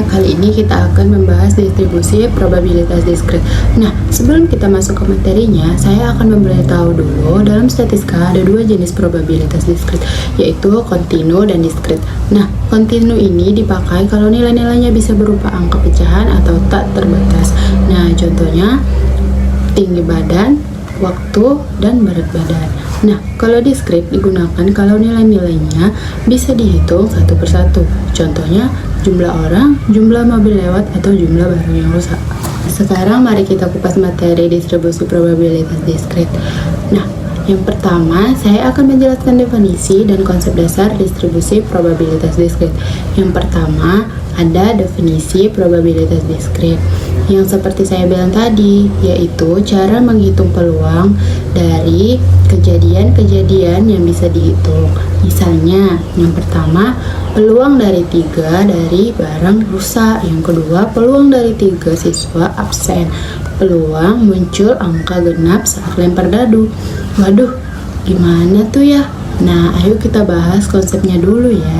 kali ini kita akan membahas distribusi probabilitas diskrit. Nah, sebelum kita masuk ke materinya, saya akan memberitahu dulu dalam statistika ada dua jenis probabilitas diskrit, yaitu kontinu dan diskrit. Nah, kontinu ini dipakai kalau nilai-nilainya bisa berupa angka pecahan atau tak terbatas. Nah, contohnya tinggi badan, waktu, dan berat badan. Nah, kalau diskrit digunakan kalau nilai-nilainya bisa dihitung satu persatu. Contohnya, jumlah orang, jumlah mobil lewat, atau jumlah barang yang rusak. Sekarang mari kita kupas materi distribusi probabilitas diskrit. Nah, yang pertama, saya akan menjelaskan definisi dan konsep dasar distribusi probabilitas diskrit. Yang pertama, ada definisi probabilitas diskrit yang seperti saya bilang tadi, yaitu cara menghitung peluang dari kejadian-kejadian yang bisa dihitung. Misalnya, yang pertama, peluang dari 3 dari barang rusak. Yang kedua, peluang dari 3 siswa absen. Peluang muncul angka genap saat lempar dadu. Waduh, gimana tuh ya? Nah, ayo kita bahas konsepnya dulu ya.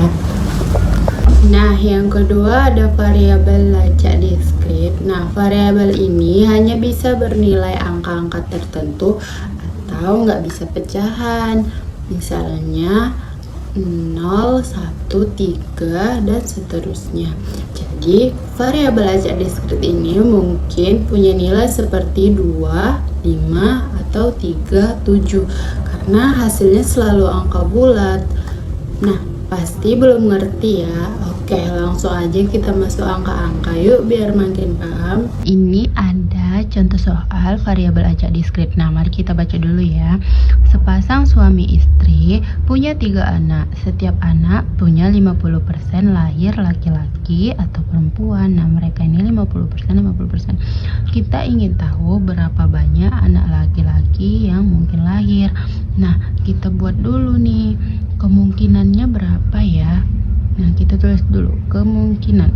Nah, yang kedua ada variabel lacak diskrit. Nah, variabel ini hanya bisa bernilai angka-angka tertentu atau nggak bisa pecahan. Misalnya 0, 1, 3, dan seterusnya. Jadi, variabel lacak diskrit ini mungkin punya nilai seperti 2, 5, atau 3, 7 karena hasilnya selalu angka bulat. Nah, pasti belum ngerti ya. Oke, langsung aja kita masuk angka-angka yuk biar makin paham. Ini ada contoh soal variabel acak diskrit. Nah, mari kita baca dulu ya. Sepasang suami istri punya 3 anak. Setiap anak punya 50% lahir laki-laki atau perempuan. Nah, mereka ini 50%, 50%. Kita ingin tahu berapa banyak anak laki-laki yang mungkin lahir. Nah, kita buat dulu nih. Kemungkinannya berapa ya? Nah, kita tulis dulu kemungkinan.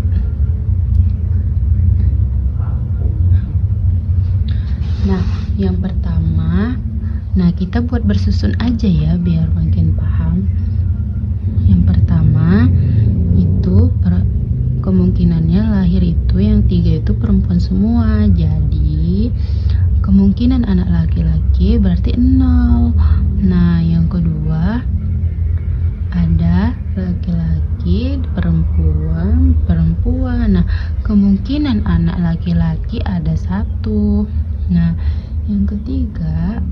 Nah, yang pertama, kita buat bersusun aja ya biar makin paham. Yang pertama itu kemungkinannya lahir itu yang 3 itu perempuan semua. Jadi kemungkinan anak laki-laki berarti 0. Nah, yang kedua ada laki-laki, perempuan. Nah, kemungkinan anak laki-laki ada 1. Nah, yang ketiga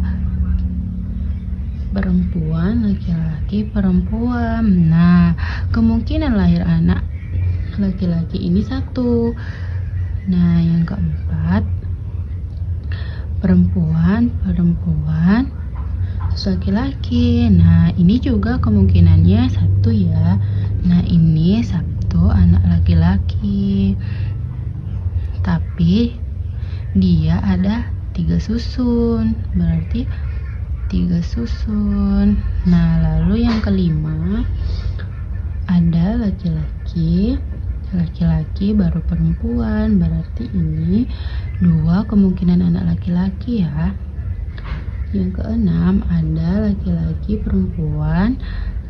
perempuan, laki-laki, perempuan. Nah, kemungkinan lahir anak laki-laki ini 1. Nah, yang keempat perempuan, laki-laki. Nah, ini juga kemungkinannya 1 ya. Nah, ini 1 anak laki-laki. Tapi dia ada 3 susun. Berarti 3 susun. Nah, lalu yang kelima ada laki-laki baru perempuan. Berarti ini 2 kemungkinan anak laki-laki ya. Yang keenam ada laki-laki, perempuan,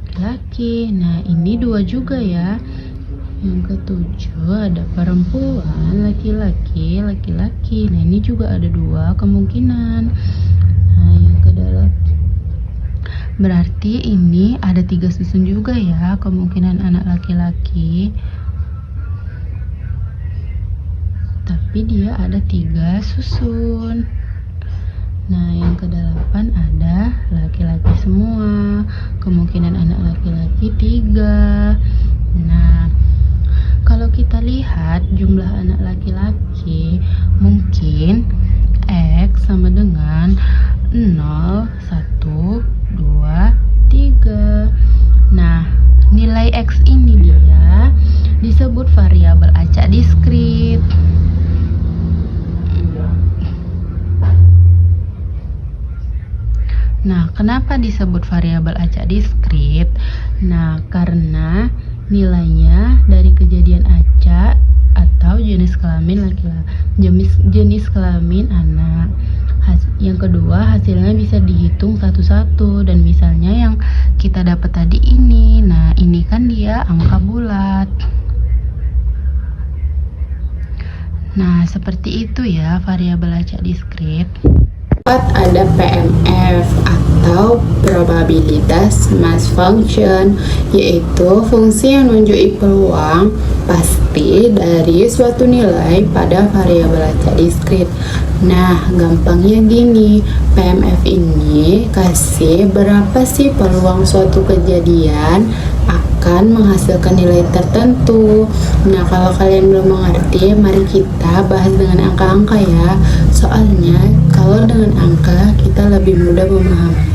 laki-laki. Nah, ini 2 juga ya. Yang ketujuh ada perempuan, laki-laki. Nah, ini juga ada 2 kemungkinan. Nah, yang kedelapan berarti ini ada 3 susun juga ya kemungkinan anak laki-laki. Tapi dia ada 3 susun. Nah, yang ke-8 ada laki-laki semua. Kemungkinan anak laki-laki 3. Nah, kalau kita lihat jumlah anak laki-laki, mungkin X sama dengan 0, 1, 2, 3. Nah, nilai X ini dia disebut variabel acak diskrit. Nah, kenapa disebut variabel acak diskrit? Nah, karena nilainya dari kejadian acak atau jenis kelamin laki-laki, jenis kelamin anak. Yang kedua, hasilnya bisa dihitung satu-satu. Dan misalnya yang kita dapat tadi ini, nah ini kan dia angka bulat. Nah, seperti itu ya variabel acak diskrit. Ada PMF atau probabilitas mass function, yaitu fungsi yang menunjukkan peluang pasti dari suatu nilai pada variabel acak diskrit. Nah, gampangnya gini, PMF ini kasih berapa sih peluang suatu kejadian akan menghasilkan nilai tertentu. Nah, kalau kalian belum mengerti, mari kita bahas dengan angka-angka ya. Soalnya, kalau dengan angka, kita lebih mudah memahami.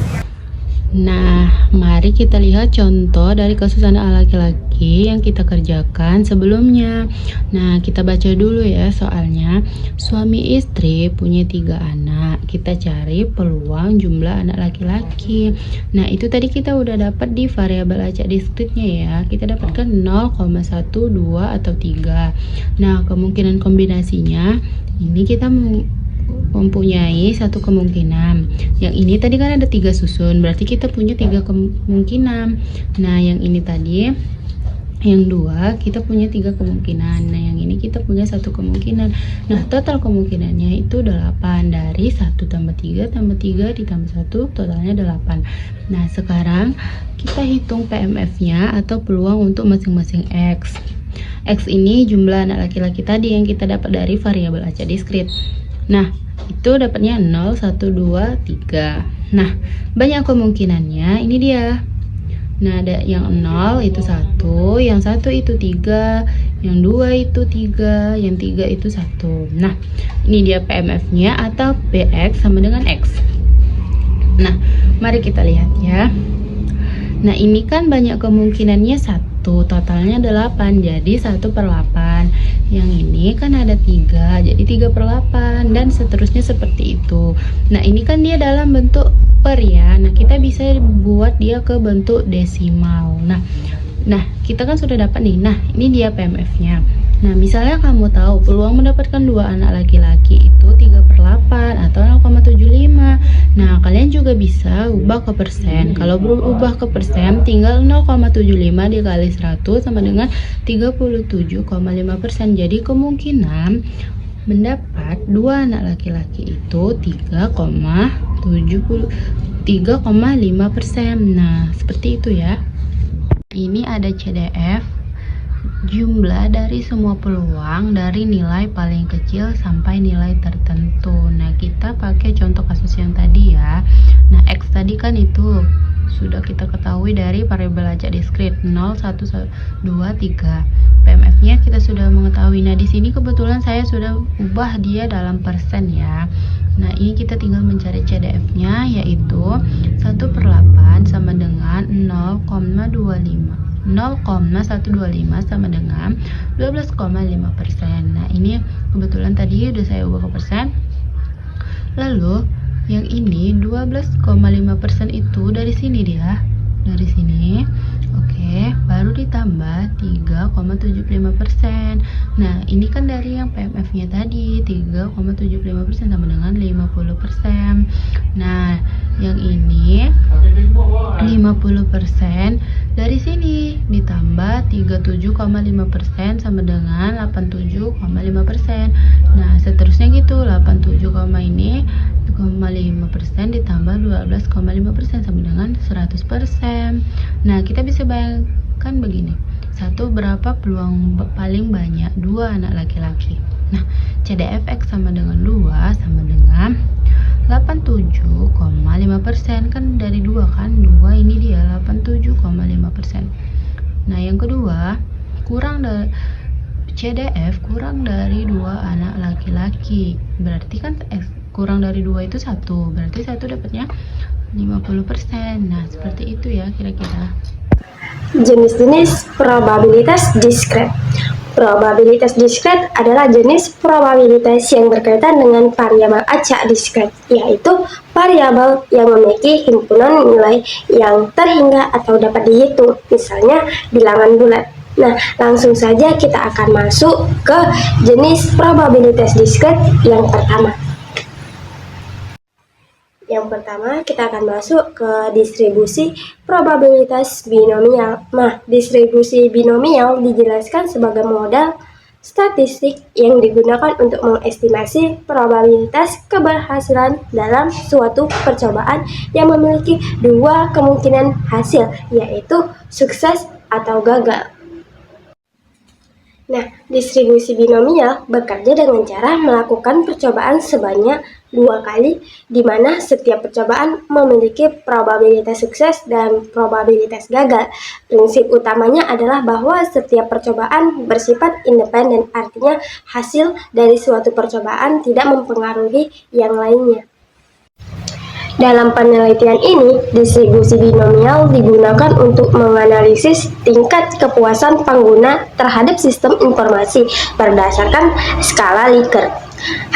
Nah, mari kita lihat contoh dari kasus anak laki-laki yang kita kerjakan sebelumnya. Nah, kita baca dulu ya soalnya. Suami istri punya 3 anak. Kita cari peluang jumlah anak laki-laki. Nah, itu tadi kita udah dapat di variabel acak diskritnya ya. Kita dapatkan 0,1, 2, atau 3. Nah, kemungkinan kombinasinya ini kita mempunyai satu kemungkinan. Yang ini tadi kan ada 3 susun, berarti kita punya 3 kemungkinan. Nah, yang ini tadi yang 2 kita punya 3 kemungkinan. Nah, yang ini kita punya satu kemungkinan. Nah, total kemungkinannya itu 8 dari 1 tambah 3 tambah 3 ditambah 1 totalnya 8. Nah, sekarang kita hitung PMF-nya atau peluang untuk masing-masing X. X ini jumlah anak laki-laki tadi yang kita dapat dari variabel acak diskrit. Nah, itu dapatnya 0, 1, 2, 3. Nah, banyak kemungkinannya, ini dia. Nah, ada yang 0 itu 1, yang 1 itu 3, yang 2 itu 3, yang 3 itu 1. Nah, ini dia PMF-nya atau PX sama dengan X. Nah, mari kita lihat ya. Nah, ini kan banyak kemungkinannya 1, totalnya 8, jadi 1/8. Yang ini kan ada 3, jadi 3/8, dan seterusnya seperti itu. Nah, ini kan dia dalam bentuk per ya. Nah, kita bisa buat dia ke bentuk desimal. Nah, kita kan sudah dapat nih. Nah, ini dia PMF-nya. Nah, misalnya kamu tahu peluang mendapatkan 2 anak laki-laki itu 3/8 atau 0,75. Nah, kalian juga bisa ubah ke persen. Kalau berubah ke persen, tinggal 0,75 dikali 100 sama dengan 37,5%. Jadi kemungkinan mendapat 2 anak laki-laki itu 3,5%. Nah, seperti itu ya. Ini ada CDF jumlah dari semua peluang dari nilai paling kecil sampai nilai tertentu. Nah, kita pakai contoh kasus yang tadi ya. Nah, X tadi kan itu sudah kita ketahui dari variabel acak diskrit 0, 1, 2, 3. PMF-nya kita sudah mengetahui. Nah, di sini kebetulan saya sudah ubah dia dalam persen ya. Nah, ini kita tinggal mencari CDF-nya, yaitu 1/8 sama dengan 0,125 sama dengan 12,5%. Nah, ini kebetulan tadi udah saya ubah ke persen. Lalu yang ini 12,5% itu dari sini dia, dari sini. Oke, baru ditambah 3,75%. Nah, ini kan dari yang PMF-nya tadi 3,75% sama dengan 50%. Nah, yang ini 50% dari sini ditambah 37,5% sama dengan 87,5%. Nah, seterusnya gitu, 87, ini 5% ditambah 12,5% sama dengan 100%. Nah, kita bisa bayangkan begini. 1, berapa peluang paling banyak 2 anak laki-laki. Nah, CDF X sama dengan 2 sama dengan 87,5%. Kan dari 2 kan, 2 ini dia 87,5%. Nah, yang kedua, CDF kurang dari 2 anak laki-laki. Berarti kan X kurang dari 2 itu 1, berarti 1 dapatnya 50%. Nah, seperti itu ya kira-kira. Jenis-jenis probabilitas diskret. Probabilitas diskret adalah jenis probabilitas yang berkaitan dengan variabel acak diskret, yaitu variabel yang memiliki himpunan nilai yang terhingga atau dapat dihitung, misalnya bilangan bulat. Nah, langsung saja kita akan masuk ke jenis probabilitas diskret yang pertama. Yang pertama, kita akan masuk ke distribusi probabilitas binomial. Nah, distribusi binomial dijelaskan sebagai model statistik yang digunakan untuk mengestimasi probabilitas keberhasilan dalam suatu percobaan yang memiliki dua kemungkinan hasil, yaitu sukses atau gagal. Nah, distribusi binomial bekerja dengan cara melakukan percobaan sebanyak 2 kali, di mana setiap percobaan memiliki probabilitas sukses dan probabilitas gagal. Prinsip utamanya adalah bahwa setiap percobaan bersifat independen, artinya hasil dari suatu percobaan tidak mempengaruhi yang lainnya. Dalam penelitian ini, distribusi binomial digunakan untuk menganalisis tingkat kepuasan pengguna terhadap sistem informasi berdasarkan skala Likert.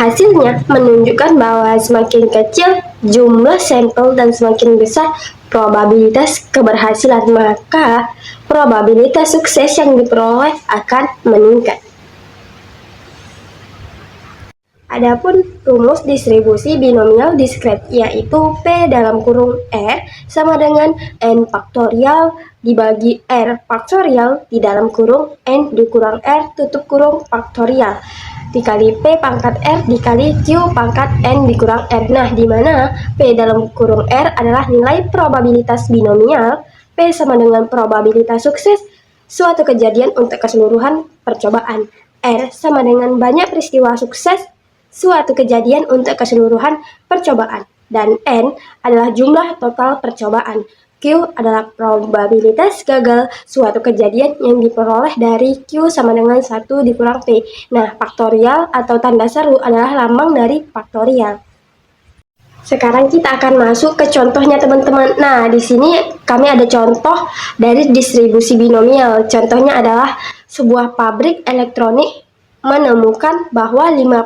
Hasilnya menunjukkan bahwa semakin kecil jumlah sampel dan semakin besar probabilitas keberhasilan, maka probabilitas sukses yang diperoleh akan meningkat. Adapun rumus distribusi binomial diskret, yaitu P dalam kurung R sama dengan N faktorial dibagi R faktorial di dalam kurung N dikurang R tutup kurung faktorial dikali P pangkat R dikali Q pangkat N dikurang R. Nah, di mana P dalam kurung R adalah nilai probabilitas binomial, P sama dengan probabilitas sukses suatu kejadian untuk keseluruhan percobaan, R sama dengan banyak peristiwa sukses suatu kejadian untuk keseluruhan percobaan, dan N adalah jumlah total percobaan. Q adalah probabilitas gagal suatu kejadian yang diperoleh dari Q sama dengan 1 dikurang P. Nah, faktorial atau tanda seru adalah lambang dari faktorial. Sekarang kita akan masuk ke contohnya, teman-teman. Nah, di sini kami ada contoh dari distribusi binomial. Contohnya adalah sebuah pabrik elektronik menemukan bahwa 5%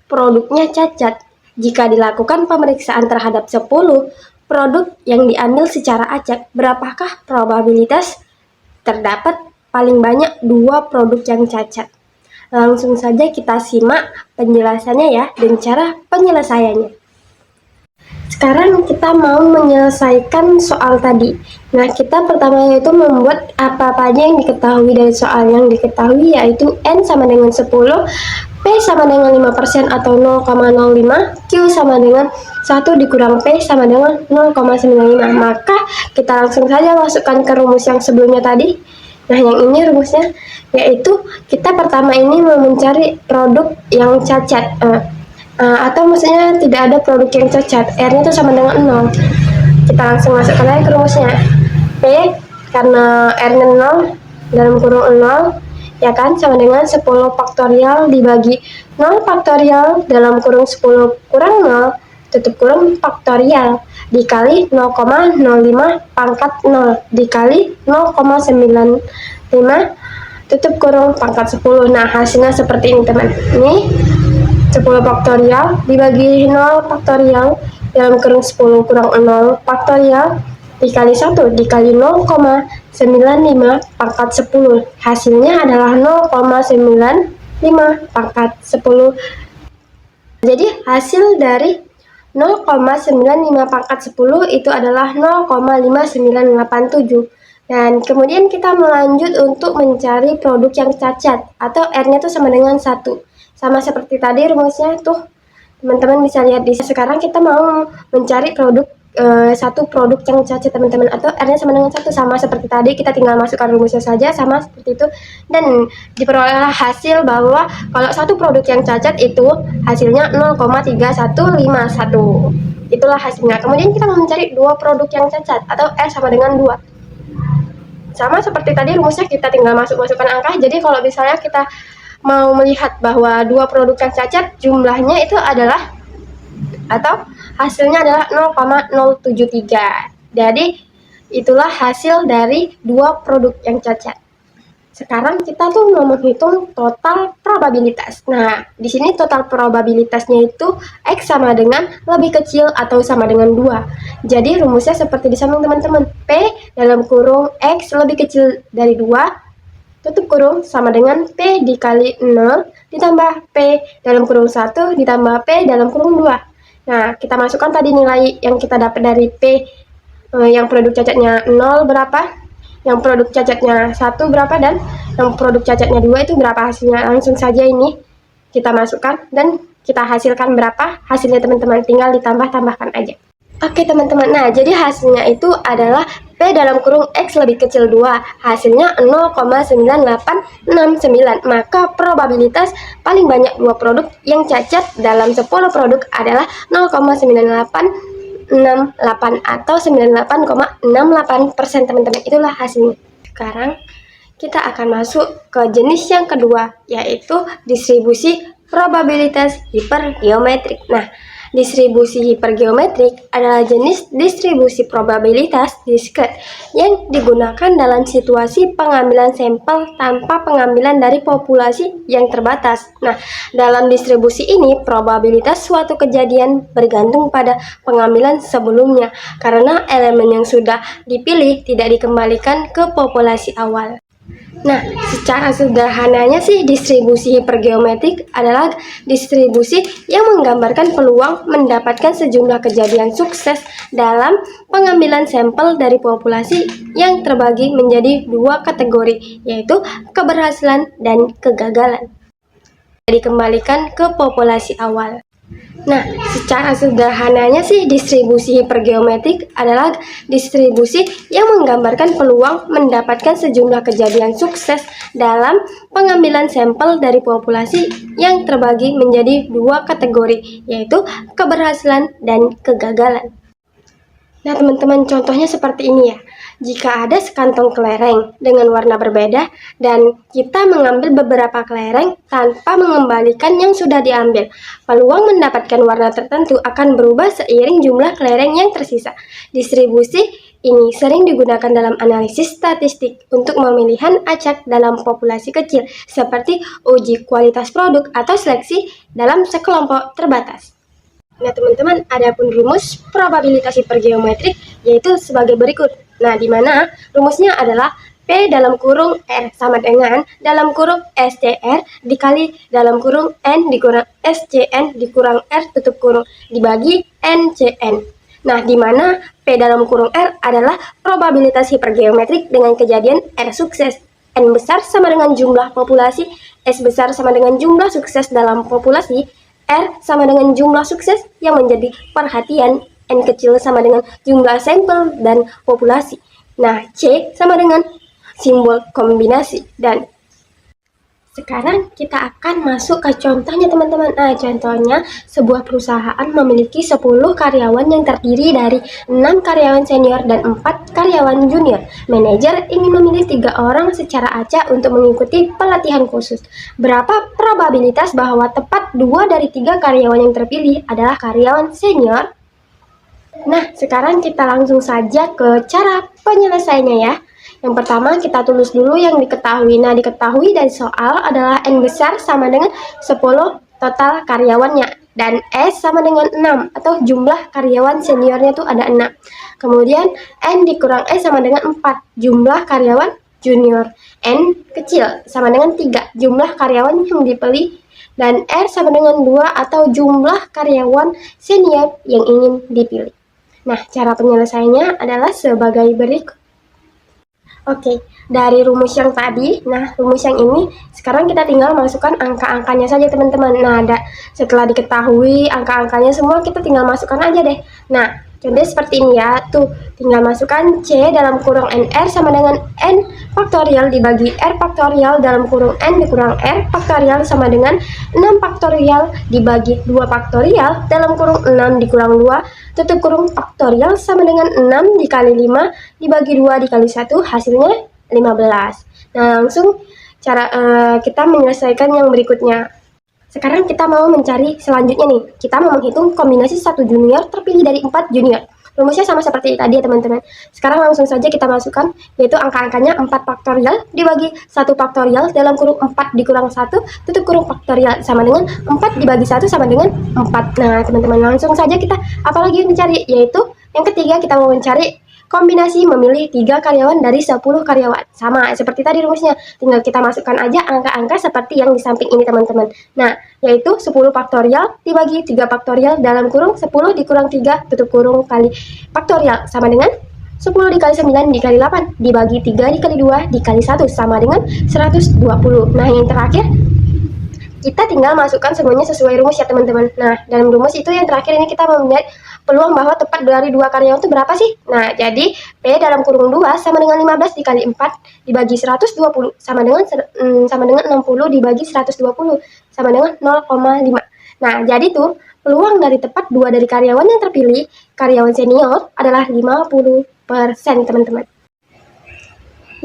produknya cacat. Jika dilakukan pemeriksaan terhadap 10 produk yang diambil secara acak, berapakah probabilitas terdapat paling banyak 2 produk yang cacat? Langsung saja kita simak penjelasannya ya, dan cara penyelesaiannya. Sekarang kita mau menyelesaikan soal tadi. Nah, kita pertama yaitu membuat apa-apa aja yang diketahui dari soal. Yang diketahui yaitu N sama dengan 10, P sama dengan 5% atau 0,05, Q sama dengan 1 dikurang P sama dengan 0,95. Maka kita langsung saja masukkan ke rumus yang sebelumnya tadi. Nah, yang ini rumusnya, yaitu kita pertama ini mau mencari produk yang cacat. Atau maksudnya tidak ada produk yang cacat, R-nya itu sama dengan 0. Kita langsung masukkan aja ke rumusnya. P karena R-nya 0 dalam kurung 0, ya kan, sama dengan 10 faktorial dibagi 0 faktorial dalam kurung 10 kurang 0 tutup kurung faktorial dikali 0,05 pangkat 0 dikali 0,95 tutup kurung pangkat 10. Nah, hasilnya seperti ini, teman. Ini 10 faktorial dibagi 0 faktorial dalam kurung 10 kurang 0 faktorial dikali 1 dikali 0,95 pangkat 10. Hasilnya adalah 0,95 pangkat 10. Jadi hasil dari 0,95 pangkat 10 itu adalah 0,5987. Dan kemudian kita melanjut untuk mencari produk yang cacat, atau R-nya itu sama dengan 1. Sama seperti tadi rumusnya tuh, teman-teman bisa lihat di sekarang kita mau mencari produk satu produk yang cacat, teman-teman, atau R-nya sama dengan 1. Sama seperti tadi, kita tinggal masukkan rumusnya saja sama seperti itu, dan diperolehlah hasil bahwa kalau satu produk yang cacat itu hasilnya 0,3151. Itulah hasilnya. Kemudian kita mau mencari dua produk yang cacat, atau R sama dengan 2. Sama seperti tadi rumusnya, kita tinggal masukkan angka. Jadi kalau misalnya kita mau melihat bahwa dua produk yang cacat jumlahnya itu adalah, atau hasilnya adalah 0,073. Jadi itulah hasil dari dua produk yang cacat. Sekarang kita tuh mau menghitung total probabilitas. Nah, di sini total probabilitasnya itu X sama dengan lebih kecil atau sama dengan 2. Jadi rumusnya seperti di samping, teman-teman. P dalam kurung X lebih kecil dari 2 tutup kurung sama dengan P dikali 0 ditambah P dalam kurung 1 ditambah P dalam kurung 2. Nah, kita masukkan tadi nilai yang kita dapat dari P yang produk cacatnya 0 berapa? yang produk cacatnya 1 berapa dan yang produk cacatnya 2 itu berapa hasilnya. Langsung saja ini kita masukkan dan kita hasilkan berapa hasilnya teman-teman, tinggal ditambah-tambahkan aja. Oke teman-teman, nah jadi hasilnya itu adalah P dalam kurung X lebih kecil 2, hasilnya 0,9869. Maka probabilitas paling banyak 2 produk yang cacat dalam 10 produk adalah 0,9868 atau 98,68% teman-teman. Itulah hasilnya. Sekarang kita akan masuk ke jenis yang kedua, yaitu distribusi probabilitas hipergeometrik. Nah, distribusi hipergeometrik adalah jenis distribusi probabilitas diskret yang digunakan dalam situasi pengambilan sampel tanpa pengambilan dari populasi yang terbatas. Nah, dalam distribusi ini probabilitas suatu kejadian bergantung pada pengambilan sebelumnya karena elemen yang sudah dipilih tidak dikembalikan ke populasi awal. Nah, secara sederhananya sih distribusi hipergeometrik adalah distribusi yang menggambarkan peluang mendapatkan sejumlah kejadian sukses dalam pengambilan sampel dari populasi yang terbagi menjadi 2 kategori, yaitu keberhasilan dan kegagalan. Dikembalikan ke populasi awal. Nah, secara sederhananya sih distribusi hipergeometrik adalah distribusi yang menggambarkan peluang mendapatkan sejumlah kejadian sukses dalam pengambilan sampel dari populasi yang terbagi menjadi 2 kategori, yaitu keberhasilan dan kegagalan. Nah teman-teman, contohnya seperti ini ya. Jika ada sekantong kelereng dengan warna berbeda dan kita mengambil beberapa kelereng tanpa mengembalikan yang sudah diambil, peluang mendapatkan warna tertentu akan berubah seiring jumlah kelereng yang tersisa. Distribusi ini sering digunakan dalam analisis statistik untuk pemilihan acak dalam populasi kecil, seperti uji kualitas produk atau seleksi dalam sekelompok terbatas. Nah teman-teman, ada pun rumus probabilitas hipergeometrik yaitu sebagai berikut. Nah, di mana rumusnya adalah P dalam kurung R sama dengan dalam kurung SCR dikali dalam kurung N dikurang SCN dikurang R tutup kurung dibagi NCN. Nah, di mana P dalam kurung R adalah probabilitas hipergeometrik dengan kejadian R sukses. N besar sama dengan jumlah populasi, S besar sama dengan jumlah sukses dalam populasi, R sama dengan jumlah sukses yang menjadi perhatian, N kecil sama dengan jumlah sampel dan populasi. Nah, C sama dengan simbol kombinasi. Dan sekarang kita akan masuk ke contohnya teman-teman. Nah, contohnya sebuah perusahaan memiliki 10 karyawan yang terdiri dari 6 karyawan senior dan 4 karyawan junior. Manajer ingin memilih 3 orang secara acak untuk mengikuti pelatihan khusus. Berapa probabilitas bahwa tepat 2 dari 3 karyawan yang terpilih adalah karyawan senior? Nah, sekarang kita langsung saja ke cara penyelesaiannya ya. Yang pertama kita tulis dulu yang diketahui. Nah, diketahui dari soal adalah N besar sama dengan 10 total karyawannya. Dan S sama dengan 6 atau jumlah karyawan seniornya itu ada 6. Kemudian N dikurang S sama dengan 4, jumlah karyawan junior. N kecil sama dengan 3, jumlah karyawan yang dipilih. Dan R sama dengan 2 atau jumlah karyawan senior yang ingin dipilih. Nah, cara penyelesaiannya adalah sebagai berikut. Oke, dari rumus yang tadi, nah rumus yang ini, sekarang kita tinggal masukkan angka-angkanya saja teman-teman. Nah, setelah diketahui angka-angkanya semua, kita tinggal masukkan aja deh. Nah, contohnya seperti ini ya, tuh tinggal masukkan C dalam kurung NR sama dengan N faktorial dibagi R faktorial dalam kurung N dikurang R faktorial sama dengan 6 faktorial dibagi 2 faktorial dalam kurung 6 dikurang 2 tutup kurung faktorial sama dengan 6 dikali 5 dibagi 2 dikali 1 hasilnya 15. Nah, langsung cara kita menyelesaikan yang berikutnya. Sekarang kita mau mencari selanjutnya nih. Kita mau menghitung kombinasi 1 junior terpilih dari 4 junior. Rumusnya sama seperti tadi ya teman-teman. Sekarang langsung saja kita masukkan, yaitu angka-angkanya 4 faktorial dibagi 1 faktorial dalam kurung 4 dikurang 1 tutup kurung faktorial sama dengan 4 dibagi 1 sama dengan 4. Nah teman-teman, langsung saja kita apalagi mencari, yaitu yang ketiga kita mau mencari kombinasi memilih 3 karyawan dari 10 karyawan. Sama seperti tadi rumusnya, tinggal kita masukkan aja angka-angka seperti yang di samping ini teman-teman. Nah, yaitu 10 faktorial dibagi 3 faktorial dalam kurung 10 dikurang 3 tutup kurung kali faktorial sama dengan 10 dikali 9 dikali 8 dibagi 3 dikali 2 dikali 1 sama dengan 120. Nah, yang terakhir kita tinggal masukkan semuanya sesuai rumus ya teman-teman. Nah, dalam rumus itu yang terakhir ini kita mempunyai peluang bahwa tepat dari dua karyawan itu berapa sih? Nah, jadi P dalam kurung 2 sama dengan 15 dikali 4 dibagi 120 sama dengan 60 dibagi 120 sama dengan 0,5. Nah, jadi tuh peluang dari tepat dua dari karyawan yang terpilih, karyawan senior adalah 50%, teman-teman.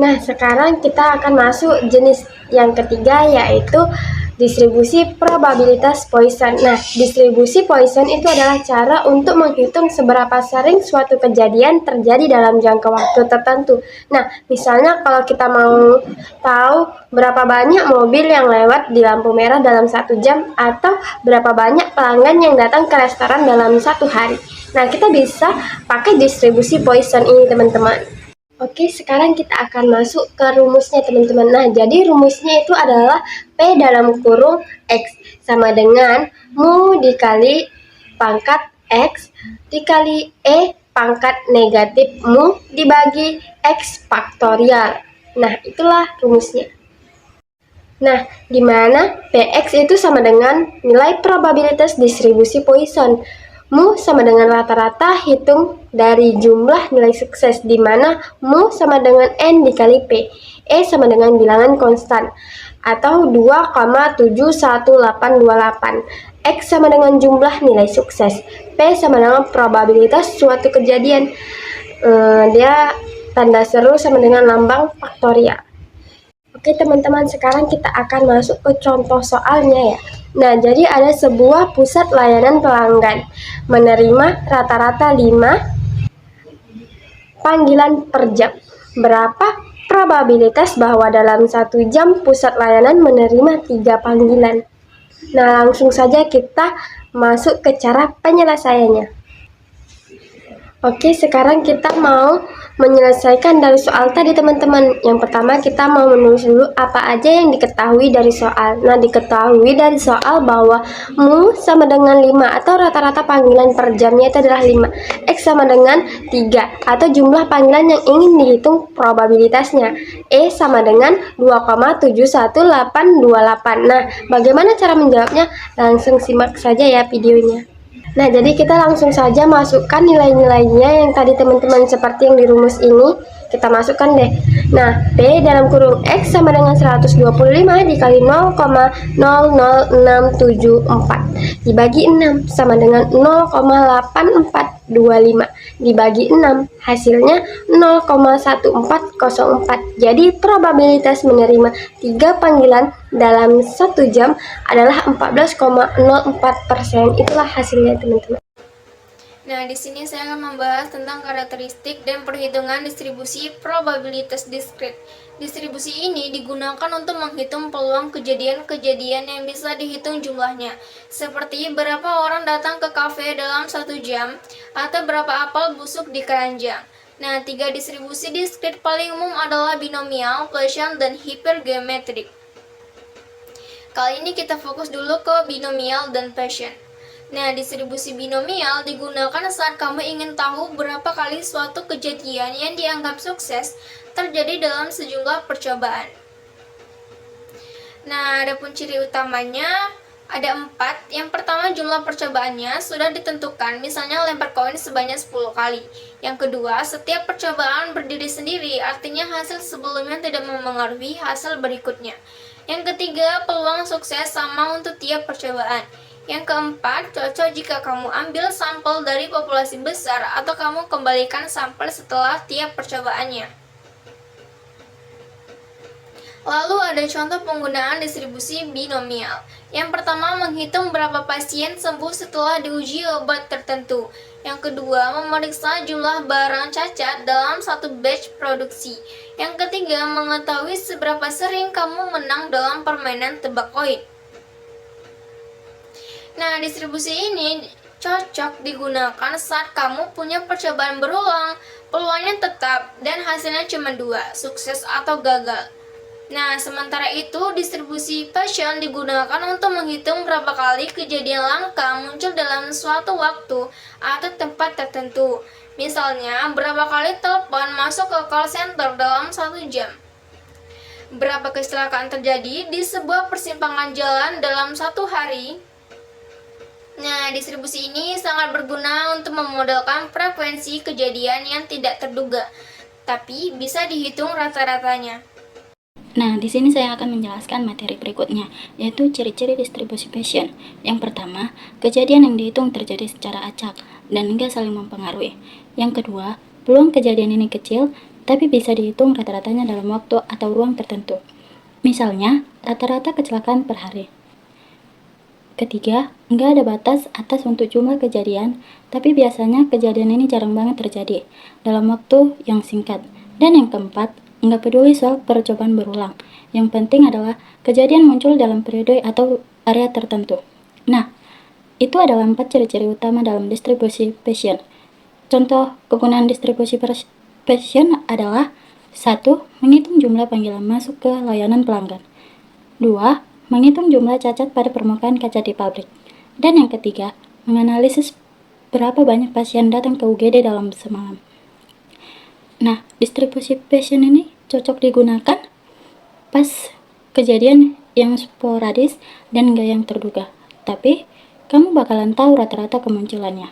Nah, sekarang kita akan masuk jenis yang ketiga, yaitu distribusi probabilitas Poisson. Nah, distribusi Poisson itu adalah cara untuk menghitung seberapa sering suatu kejadian terjadi dalam jangka waktu tertentu. Nah, misalnya kalau kita mau tahu berapa banyak mobil yang lewat di lampu merah dalam 1 jam, atau berapa banyak pelanggan yang datang ke restoran dalam 1 hari. Nah, kita bisa pakai distribusi Poisson ini, teman-teman. Oke, sekarang kita akan masuk ke rumusnya, teman-teman. Nah, jadi rumusnya itu adalah P dalam kurung X sama dengan mu dikali pangkat X dikali E pangkat negatif mu dibagi X faktorial. Nah, itulah rumusnya. Nah, di mana Px itu sama dengan nilai probabilitas distribusi Poisson. Mu sama dengan rata-rata hitung dari jumlah nilai sukses, di mana mu sama dengan N dikali P. E sama dengan bilangan konstan, atau 2,71828. X sama dengan jumlah nilai sukses. P sama dengan probabilitas suatu kejadian. Dia tanda seru sama dengan lambang faktorial. Oke teman-teman, sekarang kita akan masuk ke contoh soalnya ya. Nah, jadi ada sebuah pusat layanan pelanggan menerima rata-rata 5 panggilan per jam. Berapa probabilitas bahwa dalam 1 jam pusat layanan menerima 3 panggilan? Nah, langsung saja kita masuk ke cara penyelesaiannya. Oke, sekarang kita mau menyelesaikan dari soal tadi, teman-teman. Yang pertama kita mau menulis dulu apa aja yang diketahui dari soal. Nah, diketahui dari soal bahwa mu sama dengan 5 atau rata-rata panggilan per jamnya itu adalah 5. X sama dengan 3 atau jumlah panggilan yang ingin dihitung probabilitasnya. E sama dengan 2,71828. Nah, bagaimana cara menjawabnya? Langsung simak saja ya videonya. Nah, jadi kita langsung saja masukkan nilai-nilainya yang tadi teman-teman seperti yang di rumus ini. Kita masukkan deh. Nah, P dalam kurung X sama dengan 125 dikali 0,00674 dibagi 6 sama dengan 0,8425 dibagi 6, hasilnya 0,1404. Jadi probabilitas menerima 3 panggilan dalam 1 jam adalah 14,04%. Itulah hasilnya, teman-teman. Nah, di sini saya akan membahas tentang karakteristik dan perhitungan distribusi probabilitas diskrit. Distribusi ini digunakan untuk menghitung peluang kejadian-kejadian yang bisa dihitung jumlahnya, seperti berapa orang datang ke kafe dalam 1 jam, atau berapa apel busuk di keranjang. Nah, 3 distribusi diskrit paling umum adalah binomial, Poisson, dan hipergeometrik. Kali ini kita fokus dulu ke binomial dan Poisson. Nah, distribusi binomial digunakan saat kamu ingin tahu berapa kali suatu kejadian yang dianggap sukses terjadi dalam sejumlah percobaan. Nah, adapun ciri utamanya ada 4. Yang pertama, jumlah percobaannya sudah ditentukan, misalnya lempar koin sebanyak 10 kali. Yang kedua, setiap percobaan berdiri sendiri, artinya hasil sebelumnya tidak memengaruhi hasil berikutnya. Yang ketiga, peluang sukses sama untuk tiap percobaan. Yang keempat, cocok jika kamu ambil sampel dari populasi besar atau kamu kembalikan sampel setelah tiap percobaannya. Lalu ada contoh penggunaan distribusi binomial. Yang pertama, menghitung berapa pasien sembuh setelah diuji obat tertentu. Yang kedua, memeriksa jumlah barang cacat dalam satu batch produksi. Yang ketiga, mengetahui seberapa sering kamu menang dalam permainan tebak koin. Nah, distribusi ini cocok digunakan saat kamu punya percobaan berulang, peluangnya tetap, dan hasilnya cuma 2, sukses atau gagal. Nah, sementara itu distribusi Bayesian digunakan untuk menghitung berapa kali kejadian langka muncul dalam suatu waktu atau tempat tertentu. Misalnya, berapa kali telepon masuk ke call center dalam 1 jam. Berapa kecelakaan terjadi di sebuah persimpangan jalan dalam 1 hari. Nah, distribusi ini sangat berguna untuk memodelkan frekuensi kejadian yang tidak terduga, tapi bisa dihitung rata-ratanya. Nah, di sini saya akan menjelaskan materi berikutnya, yaitu ciri-ciri distribusi Bayesian. Yang pertama, kejadian yang dihitung terjadi secara acak dan enggak saling mempengaruhi. Yang kedua, peluang kejadian ini kecil, tapi bisa dihitung rata-ratanya dalam waktu atau ruang tertentu. Misalnya, rata-rata kecelakaan per hari. Ketiga, enggak ada batas atas untuk jumlah kejadian, tapi biasanya kejadian ini jarang banget terjadi dalam waktu yang singkat. Dan yang keempat, enggak peduli soal percobaan berulang. Yang penting adalah kejadian muncul dalam periode atau area tertentu. Nah, itu adalah 4 ciri-ciri utama dalam distribusi Bayesian. Contoh kegunaan distribusi Bayesian adalah 1. Menghitung jumlah panggilan masuk ke layanan pelanggan. 2. Menghitung jumlah cacat pada permukaan kaca di pabrik. Dan yang ketiga, menganalisis berapa banyak pasien datang ke UGD dalam semalam. Nah, distribusi Bayesian ini cocok digunakan pas kejadian yang sporadis dan enggak yang terduga. Tapi, kamu bakalan tahu rata-rata kemunculannya.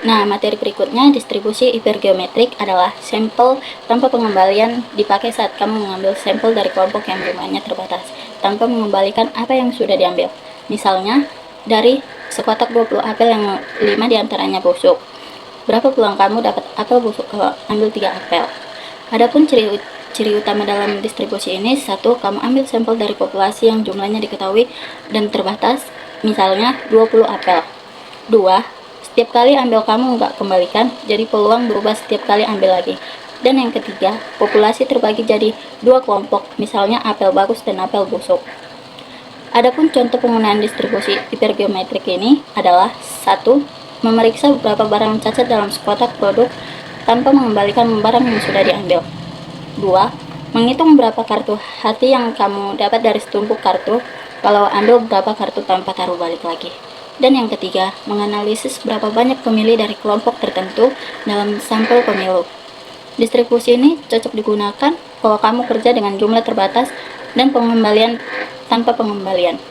Nah, materi berikutnya, distribusi hipergeometrik adalah sampel tanpa pengembalian dipakai saat kamu mengambil sampel dari kelompok yang jumlahnya terbatas, tanpa mengembalikan apa yang sudah diambil. Misalnya, dari sekotak 20 apel yang 5 diantaranya busuk. Berapa peluang kamu dapat apel busuk kalau ambil 3 apel? Adapun ciri utama dalam distribusi ini, 1. Kamu ambil sampel dari populasi yang jumlahnya diketahui dan terbatas, misalnya 20 apel. 2. Setiap kali ambil kamu nggak kembalikan, jadi peluang berubah setiap kali ambil lagi. Dan yang ketiga, populasi terbagi jadi 2 kelompok, misalnya apel bagus dan apel busuk. Adapun contoh penggunaan distribusi hipergeometrik ini adalah 1. Memeriksa beberapa barang cacat dalam sekotak produk tanpa mengembalikan barang yang sudah diambil. 2. Menghitung berapa kartu hati yang kamu dapat dari setumpuk kartu kalau ambil berapa kartu tanpa taruh balik lagi. Dan yang ketiga, menganalisis berapa banyak pemilih dari kelompok tertentu dalam sampel pemilu. Distribusi ini cocok digunakan kalau kamu kerja dengan jumlah terbatas dan pengembalian tanpa pengembalian.